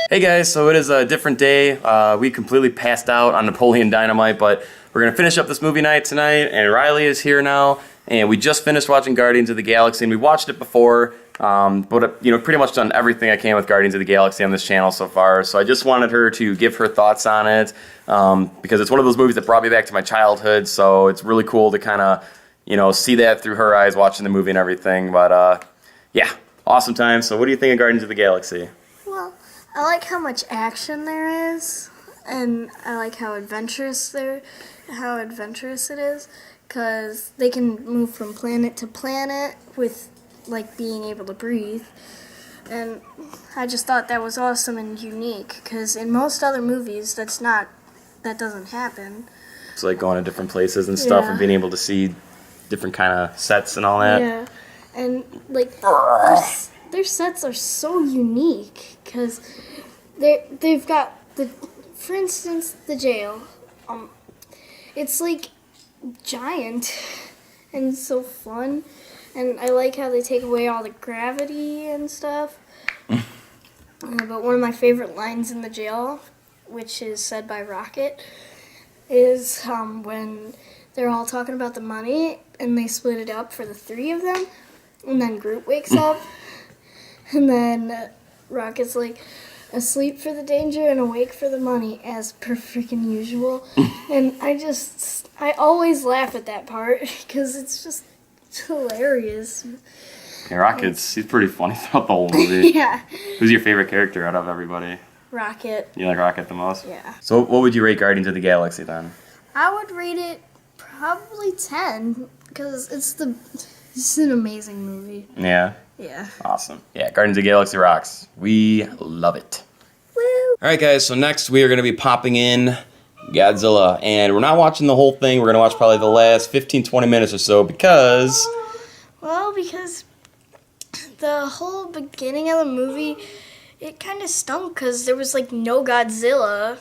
Hey guys, so it is a different day. We completely passed out on Napoleon Dynamite, but we're going to finish up this movie night tonight, and Riley is here now, and we just finished watching Guardians of the Galaxy, and we watched it before, but pretty much done everything I can with Guardians of the Galaxy on this channel so far, so I just wanted her to give her thoughts on it, because it's one of those movies that brought me back to my childhood, so it's really cool to kind of, see that through her eyes watching the movie and everything, but yeah, awesome time. So what do you think of Guardians of the Galaxy? Well, I like how much action there is, and I like how adventurous it is, because they can move from planet to planet with, like, being able to breathe. And I just thought that was awesome and unique, because in most other movies, that doesn't happen. It's like going to different places and stuff, and being able to see different kind of sets and all that. Yeah, and, like, their sets are so unique, because they've got for instance, the jail. It's like giant and so fun, and I like how they take away all the gravity and stuff. But one of my favorite lines in the jail, which is said by Rocket, is when they're all talking about the money and they split it up for the three of them, and then Groot wakes up, and then Rocket's like, asleep for the danger and awake for the money, as per freaking usual. And I always laugh at that part because it's hilarious. Yeah, he's pretty funny throughout the whole movie. Yeah. Who's your favorite character out of everybody? Rocket. You like Rocket the most? Yeah. So what would you rate Guardians of the Galaxy then? I would rate it probably 10 because it's an amazing movie. Yeah? Yeah. Awesome. Yeah, Guardians of the Galaxy rocks. We love it. Woo! Alright guys, so next we are going to be popping in Godzilla. And we're not watching the whole thing. We're going to watch probably the last 15-20 minutes or so because... Well, because the whole beginning of the movie, it kind of stunk because there was like no Godzilla.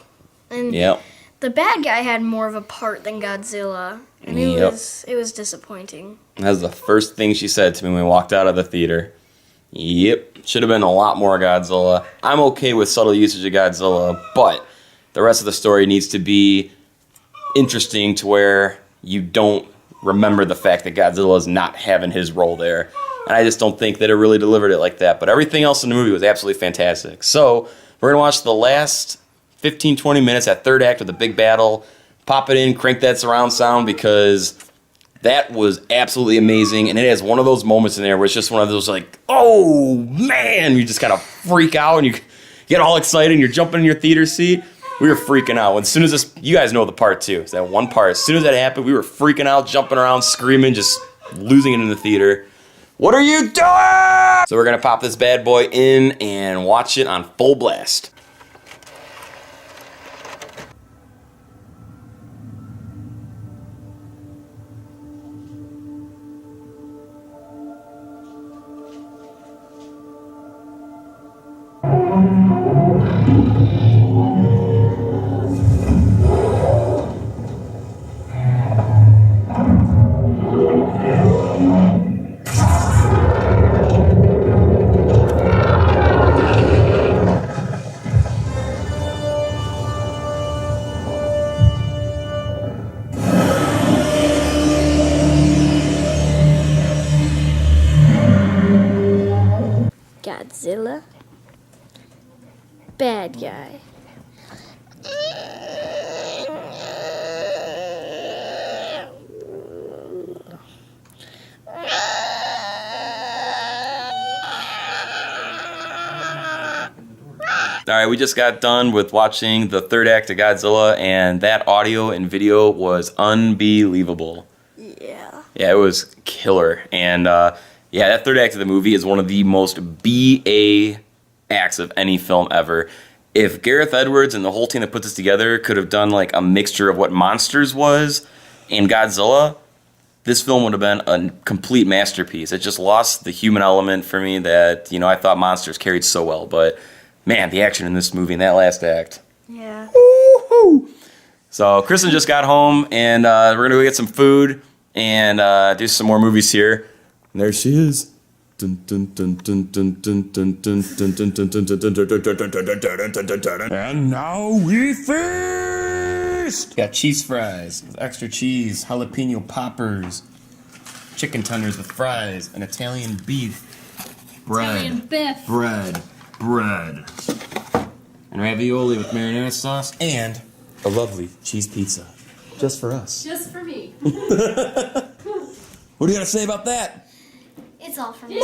And yep. The bad guy had more of a part than Godzilla. And it was disappointing. That's the first thing she said to me when we walked out of the theater. Yep, should have been a lot more Godzilla. I'm okay with subtle usage of Godzilla, but the rest of the story needs to be interesting to where you don't remember the fact that Godzilla is not having his role there. And I just don't think that it really delivered it like that. But everything else in the movie was absolutely fantastic. So we're going to watch the last 15-20 minutes, that third act of the big battle. Pop it in, crank that surround sound because that was absolutely amazing. And it has one of those moments in there where it's just one of those like, oh man, you just kind of freak out and you get all excited and you're jumping in your theater seat. We were freaking out. As soon as this, you guys know the part too. It's that one part. As soon as that happened, we were freaking out, jumping around, screaming, just losing it in the theater. What are you doing? So we're going to pop this bad boy in and watch it on full blast. Godzilla. Bad guy. Alright, we just got done with watching the third act of Godzilla, and that audio and video was unbelievable. Yeah. Yeah, it was killer. And yeah, that third act of the movie is one of the most BA acts of any film ever. If Gareth Edwards and the whole team that put this together could have done like a mixture of what Monsters was and Godzilla, this film would have been a complete masterpiece. It just lost the human element for me that, I thought Monsters carried so well. But man, the action in this movie in that last act. Yeah. Woo-hoo! So Kristen just got home, and we're going to go get some food and do some more movies here. And there she is. And now we feast! Got cheese fries with extra cheese, jalapeno poppers, chicken tenders with fries, and Italian beef. Italian beef. Bread. And ravioli with marinara sauce, and a lovely cheese pizza. Just for us. Just for me. What do you got to say about that? It's all for me.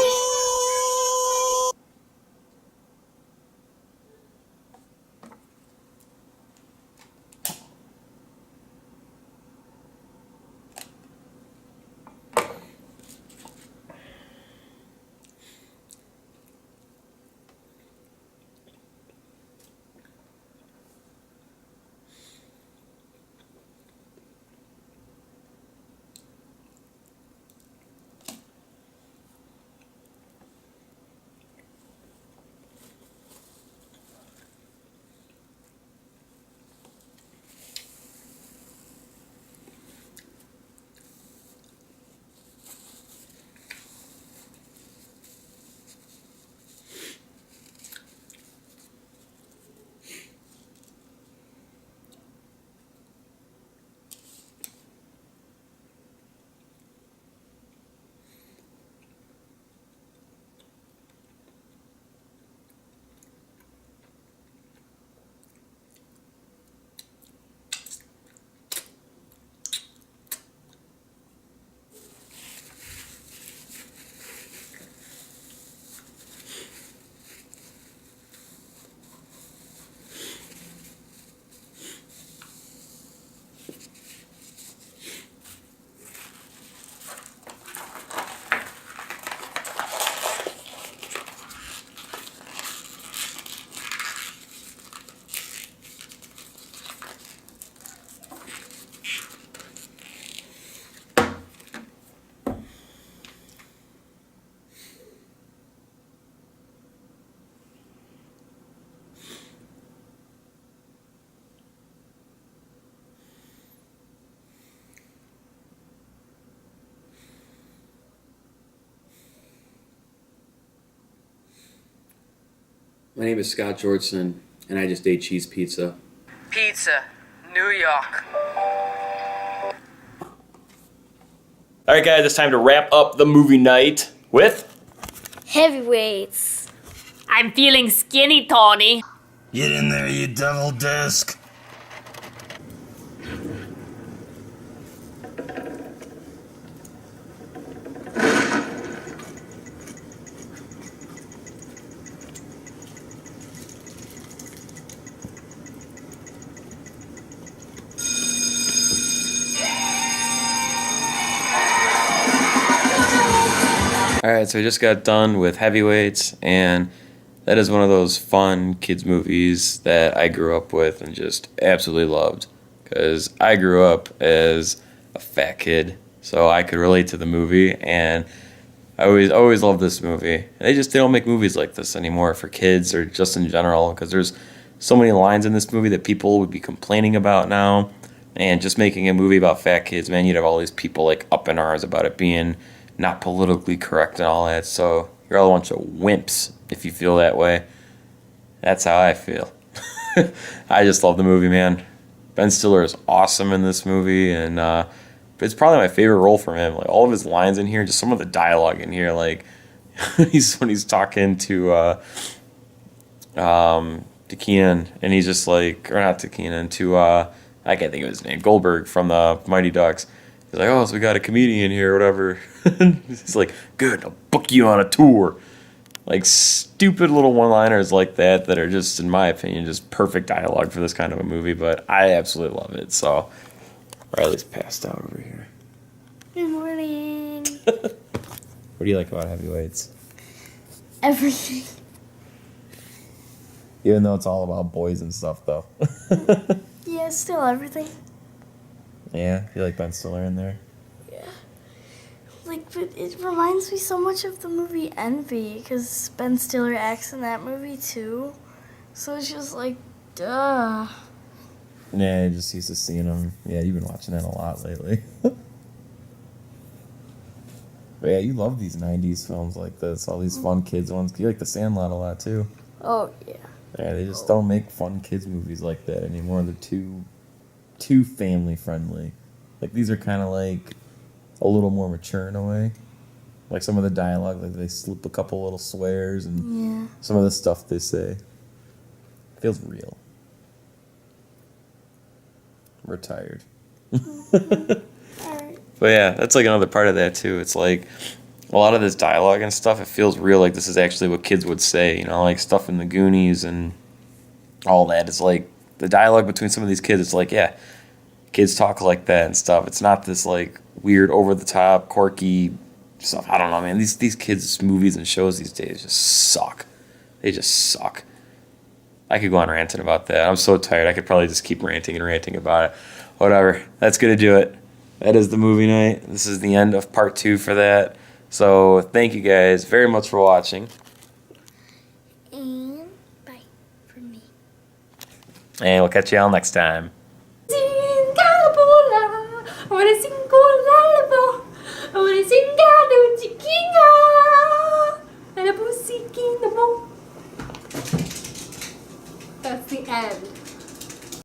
My name is Scott Georgeson, and I just ate cheese pizza. Pizza, New York. All right, guys, it's time to wrap up the movie night with... Heavyweights. I'm feeling skinny, Tony. Get in there, you devil disc. Alright, so we just got done with Heavyweights, and that is one of those fun kids movies that I grew up with and just absolutely loved. Because I grew up as a fat kid, so I could relate to the movie, and I always loved this movie. And they don't make movies like this anymore for kids or just in general, because there's so many lines in this movie that people would be complaining about now. And just making a movie about fat kids, man, you'd have all these people like up in arms about it being not politically correct and all that. So you're all a bunch of wimps if you feel that way. That's how I feel. I just love the movie, man. Ben Stiller is awesome in this movie, and it's probably my favorite role from him. Like all of his lines in here, just some of the dialogue in here, like when he's talking to Keenan, and he's just like, or not to Keenan, to I can't think of his name, Goldberg from the Mighty Ducks. He's like, oh, so we got a comedian here or whatever. He's like, good, I'll book you on a tour. Like stupid little one-liners like that are just, in my opinion, just perfect dialogue for this kind of a movie. But I absolutely love it. So Riley's passed out over here. Good morning. What do you like about Heavyweights? Everything. Even though it's all about boys and stuff, though. Yeah, still everything. Yeah, you like Ben Stiller in there? Yeah. Like, but it reminds me so much of the movie Envy, because Ben Stiller acts in that movie too. So it's just like, duh. Yeah, just used to seeing him. Yeah, you've been watching that a lot lately. But yeah, you love these 90s films like this. All these fun kids ones. You like The Sandlot a lot, too. Oh, yeah. Yeah, they just don't make fun kids movies like that anymore. They're too family friendly. Like, these are kind of like a little more mature in a way. Like some of the dialogue, like they slip a couple little swears and some of the stuff they say feels real. Retired. Alright. But yeah, that's like another part of that too. It's like a lot of this dialogue and stuff, it feels real, like this is actually what kids would say, you know, like stuff in the Goonies and all that. It's like the dialogue between some of these kids, it's like, yeah, kids talk like that and stuff. It's not this like weird, over the top, quirky stuff. I don't know, man. These kids' movies and shows these days just suck. They just suck. I could go on ranting about that. I'm so tired. I could probably just keep ranting and ranting about it. Whatever. That's going to do it. That is the movie night. This is the end of part 2 for that. So thank you guys very much for watching. And bye from me. And we'll catch you all next time. Sing Galabola, I wanna sing Golabo, I wanna sing Galo Chikinga, and a pussy in the boat. That's the end.